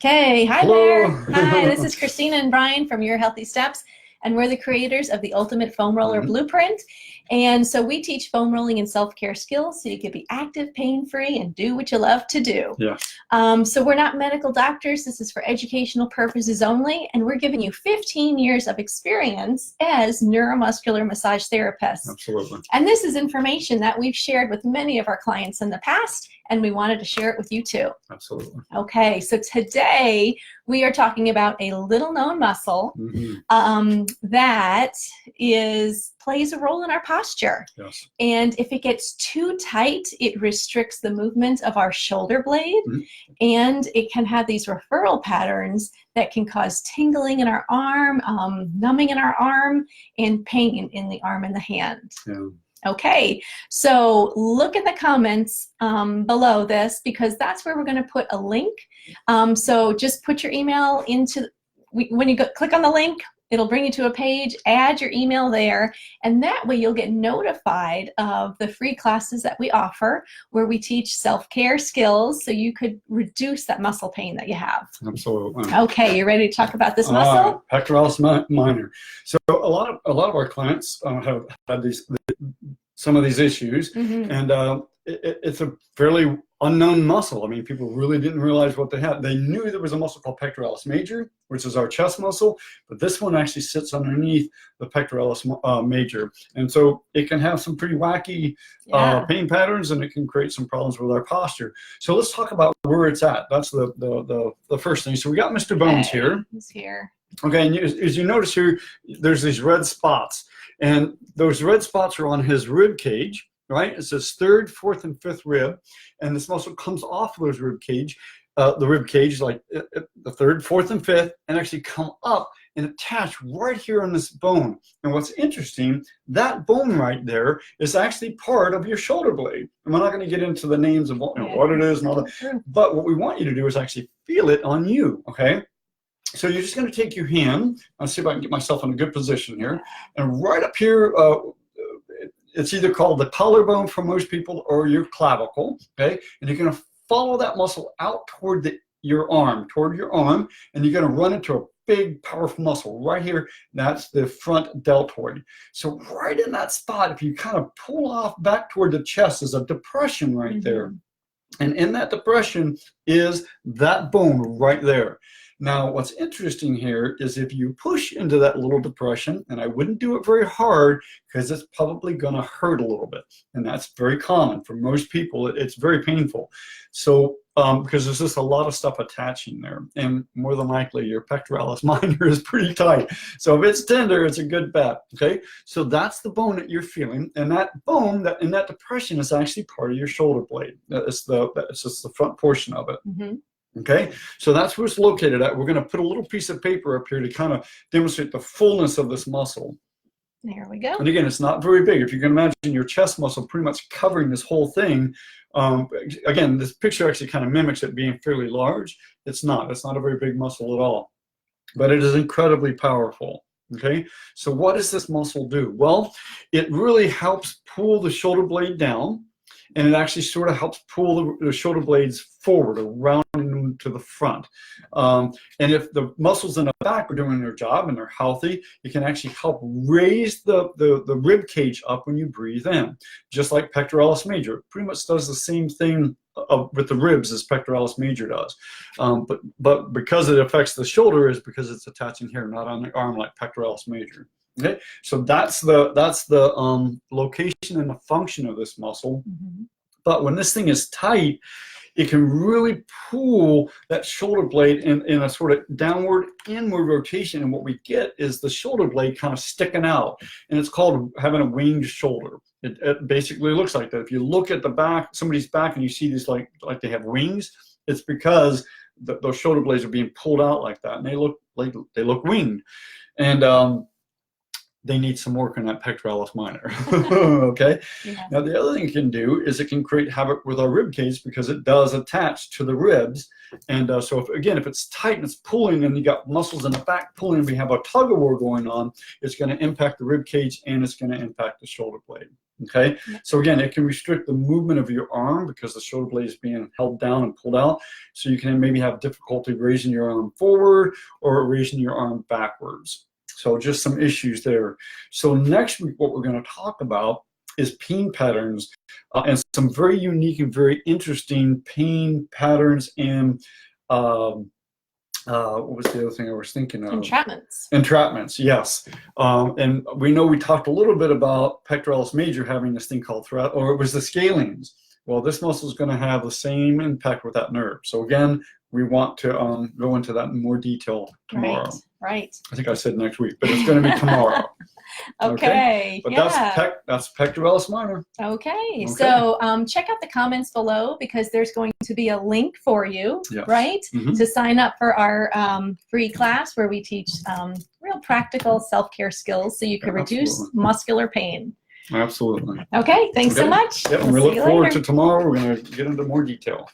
Okay, hi Hello. there. Hi, this is Christina and Brian from Your HealthySteps, and we're the creators of the Ultimate Foam Roller Blueprint. And so we teach foam rolling and self-care skills so you can be active, pain-free, and do what you love to do. Yeah. So we're not medical doctors. This is for educational purposes only, and we're giving you 15 years of experience as neuromuscular massage therapists. Absolutely. And this is information that we've shared with many of our clients in the past, and we wanted to share it with you too. Absolutely. Okay, so today we are talking about a little-known muscle that plays a role in our posture. Yes. And if it gets too tight, it restricts the movement of our shoulder blade, and it can have these referral patterns that can cause tingling in our arm, numbing in our arm, and pain in the arm and the hand. Yeah. Okay, so look at the comments below this, because that's where we're going to put a link. So just put your email into, when you click on the link, it'll bring you to a page, add your email there, and that way you'll get notified of the free classes that we offer where we teach self-care skills so you could reduce that muscle pain that you have. Absolutely. Okay, you ready to talk about this muscle? Pectoralis minor. So a lot of our clients have had some of these issues, and it's a fairly unknown muscle. I mean, people really didn't realize what they had. They knew there was a muscle called pectoralis major, which is our chest muscle, but this one actually sits underneath the pectoralis major. And so it can have some pretty wacky pain patterns, and it can create some problems with our posture. So let's talk about where it's at. That's the first thing. So we got Mr. Bones here. He's here. Okay, and as you notice here, there's these red spots, and those red spots are on his rib cage. Right, it says third, fourth, and fifth rib, and this muscle comes off of those rib cage, like the third, fourth, and fifth, and actually come up and attach right here on this bone. And what's interesting, that bone right there is actually part of your shoulder blade. And we're not going to get into the names of what it is and all that, but what we want you to do is actually feel it on you. Okay. So you're just going to take your hand. I'll see if I can get myself in a good position here, and right up here. It's either called the collarbone for most people or your clavicle, okay? And you're gonna follow that muscle out toward your arm, and you're gonna run into a big, powerful muscle right here. That's the front deltoid. So right in that spot, if you kind of pull off back toward the chest, there's a depression right there. And in that depression is that bone right there. Now, what's interesting here is if you push into that little depression, and I wouldn't do it very hard because it's probably going to hurt a little bit. And that's very common for most people. It's very painful. So, because there's just a lot of stuff attaching there. And more than likely, your pectoralis minor is pretty tight. So if it's tender, it's a good bet. Okay. So that's the bone that you're feeling. And that bone in that depression is actually part of your shoulder blade. It's just the front portion of it. Okay, so that's where it's located at. We're going to put a little piece of paper up here to kind of demonstrate the fullness of this muscle. There we go. And again, it's not very big. If you can imagine your chest muscle pretty much covering this whole thing, again, this picture actually kind of mimics it being fairly large. It's not a very big muscle at all, but it is incredibly powerful. Okay, so what does this muscle do? Well, it really helps pull the shoulder blade down. And it actually sort of helps pull the shoulder blades forward, around them to the front. And if the muscles in the back are doing their job and they're healthy, it can actually help raise the rib cage up when you breathe in, just like pectoralis major. It pretty much does the same thing with the ribs as pectoralis major does. But because it affects the shoulder is because it's attaching here, not on the arm like pectoralis major. Okay, so that's the location and the function of this muscle. But when this thing is tight, it can really pull that shoulder blade in a sort of downward inward rotation, and what we get is the shoulder blade kind of sticking out, and it's called having a winged shoulder. It basically looks like that. If you look at the back, somebody's back, and you see these like they have wings, it's because those shoulder blades are being pulled out like that, and they look winged. And they need some work on that pectoralis minor. Okay. Yeah. Now the other thing it can do is it can create havoc with our rib cage because it does attach to the ribs. And so if it's tight and it's pulling, and you got muscles in the back pulling, and we have a tug of war going on, it's going to impact the rib cage and it's going to impact the shoulder blade. Okay, so again, it can restrict the movement of your arm because the shoulder blade is being held down and pulled out. So you can maybe have difficulty raising your arm forward or raising your arm backwards. So just some issues there. So next week, what we're going to talk about is pain patterns and some very unique and very interesting pain patterns and what was the other thing I was thinking of? Entrapments. Entrapments, yes. And we know we talked a little bit about pectoralis major having this thing called or it was the scalenes. Well, this muscle is going to have the same impact with that nerve. So again, we want to go into that in more detail tomorrow. Right. I think I said next week, but it's going to be tomorrow. Okay. But yeah. that's pectoralis minor. Okay. So check out the comments below because there's going to be a link for you, right, to sign up for our free class where we teach real practical self-care skills so you can reduce muscular pain. Absolutely. Okay. Thanks so much. Yep, and we look forward to tomorrow. We're going to get into more detail.